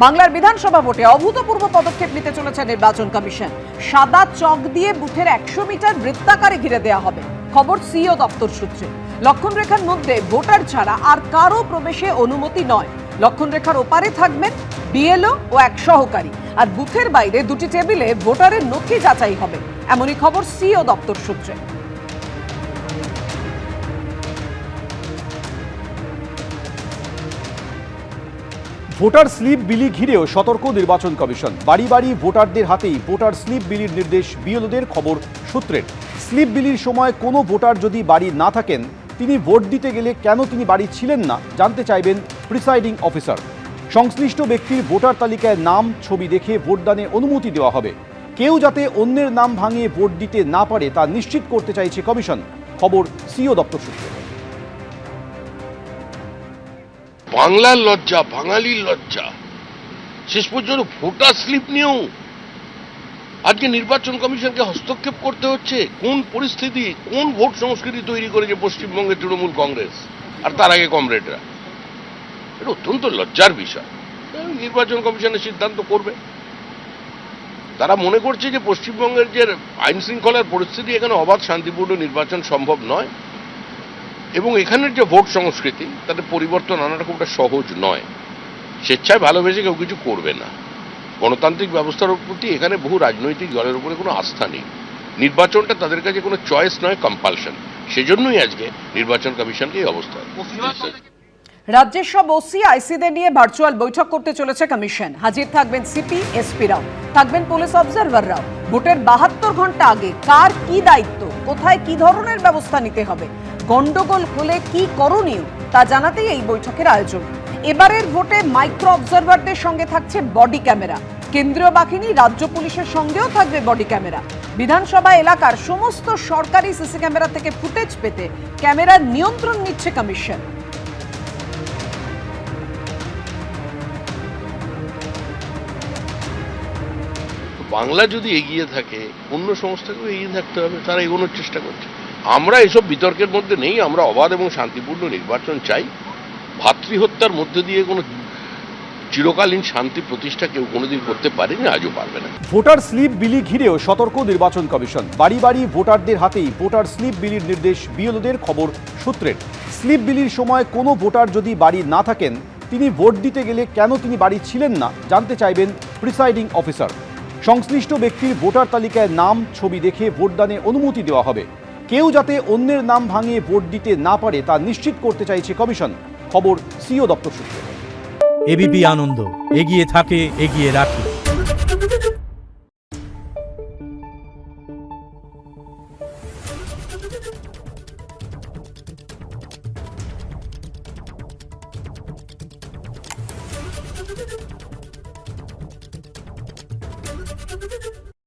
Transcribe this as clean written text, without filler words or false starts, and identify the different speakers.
Speaker 1: বাংলার বিধানসভা ভোটে অভূতপূর্ব পদক্ষেপ নিতে চলেছে নির্বাচন কমিশন। সাদা চক দিয়ে বুথের 100 মিটার বৃত্তাকারে ঘিরে দেওয়া হবে। খবর সিইও দপ্তর সূত্রে। লক্ষণ রেখার মধ্যে ভোটার ছাড়া আর কারো প্রবেশে অনুমতি নয়। লক্ষণ রেখার ওপারে থাকবেন বিএলও ও এক সহকারী, আর বুথের বাইরে দুটি টেবিলে ভোটারের নথি যাচাই হবে, এমনই খবর সিইও দপ্তর সূত্রে।
Speaker 2: ভোটার স্লিপ বিলি ঘিরেও সতর্ক নির্বাচন কমিশন। বাড়ি বাড়ি ভোটারদের হাতেই ভোটার স্লিপ বিলির নির্দেশ বিএলওদের। খবর সূত্রের। স্লিপ বিলির সময় কোনো ভোটার যদি বাড়ি না থাকেন, তিনি ভোট দিতে গেলে কেন তিনি বাড়ি ছিলেন না জানতে চাইবেন প্রিসাইডিং অফিসার। সংশ্লিষ্ট ব্যক্তির ভোটার তালিকায় নাম, ছবি দেখে ভোটদানে অনুমতি দেওয়া হবে। কেউ যাতে অন্যের নাম ভাঙিয়ে ভোট দিতে না পারে তা নিশ্চিত করতে চাইছে কমিশন। খবর সিইও দপ্তর সূত্রে।
Speaker 3: বাংলার লজ্জা, বাঙালির লজ্জা, শেষ পর্যন্ত ভোটার স্লিপ নিয়েও আজকে নির্বাচন কমিশনকে হস্তক্ষেপ করতে হচ্ছে। কোন পরিস্থিতি, কোন ভোট সংস্কৃতি তৈরি করেছে পশ্চিমবঙ্গের তৃণমূল কংগ্রেস আর তার আগে কমরেডরা? এটা অত্যন্ত লজ্জার বিষয়। নির্বাচন কমিশনের সিদ্ধান্ত করবে। তারা মনে করছে যে পশ্চিমবঙ্গের যে আইন শৃঙ্খলার পরিস্থিতি, এখানে অবাধ শান্তিপূর্ণ নির্বাচন সম্ভব নয় এবং এখানের যে ভোট সংস্কৃতি তাতে পরিবর্তন আনাটা খুব সহজ নয়। স্বেচ্ছায় ভালোবেসে কেউ কিছু করবে না। গণতান্ত্রিক ব্যবস্থার প্রতি এখানে বহু রাজনৈতিক দলের উপরে কোনো আস্থা নেই। নির্বাচনটা তাদের কাছে কোনো চয়েস নয়, কম্পালশন। সেজন্যই আজকে নির্বাচন কমিশনকে এই অবস্থা।
Speaker 1: রাজ্যের সব ওসি আইসিদের নিয়ে ভার্চুয়াল বৈঠক করতে চলেছে কমিশন। হাজির থাকবেন সিপি, এসপিরাও, থাকবেন পুলিশ অবজারভাররাও। ভোটের 72 ঘন্টা আগে কার কি দায়িত্ব, কোথায় কি ধরনের ব্যবস্থা নিতে হবে, গন্ডগোল হলে কি করণীয় তা জানাতেই এই বৈঠকের আয়োজন। এবারের ভোটে মাইক্রো অবজারভারদের সঙ্গে থাকছে বডি ক্যামেরা। কেন্দ্রীয় বাহিনী, রাজ্য পুলিশের সঙ্গেও থাকবে বডি ক্যামেরা। বিধানসভা এলাকার সমস্ত সরকারি সিসি ক্যামেরা থেকে ফুটেজ পেতে ক্যামেরার নিয়ন্ত্রণ নিচ্ছে কমিশন।
Speaker 3: বাংলা যদি এগিয়ে থাকে, অন্য সংস্থাকেও এগিয়ে থাকতে হবে। তারা এগোনোর চেষ্টা করছে। আমরা এসব বিতর্কের মধ্যে নেই। আমরা অবাধ এবং শান্তিপূর্ণ নির্বাচন চাই। ভাতৃহত্যার মধ্যে দিয়ে কোনো চিরকালীন শান্তি প্রতিষ্ঠা কেউ কোনোদিন করতে পারেনি, আজও পারবে না।
Speaker 2: ভোটার স্লিপ বিলি ঘিরেও সতর্ক নির্বাচন কমিশন। বাড়ি বাড়ি ভোটারদের হাতেই ভোটার স্লিপ বিলির নির্দেশ বিএলওদের। খবর সূত্রের। স্লিপ বিলির সময় কোনো ভোটার যদি বাড়ি না থাকেন, তিনি ভোট দিতে গেলে কেন তিনি বাড়ি ছিলেন না জানতে চাইবেন প্রিসাইডিং অফিসার। সংশ্লিষ্ট ব্যক্তির ভোটার তালিকায় নাম, ছবি দেখে ভোটদানে অনুমতি দেওয়া হবে। কেউ যাতে অন্যের নাম ভাঙিয়ে ভোট দিতে না পারে তা নিশ্চিত করতে চাইছে কমিশন। খবর সিইও দপ্তর সূত্রে।
Speaker 4: এবিপি আনন্দ, এগিয়ে থাকে, এগিয়ে রাখে।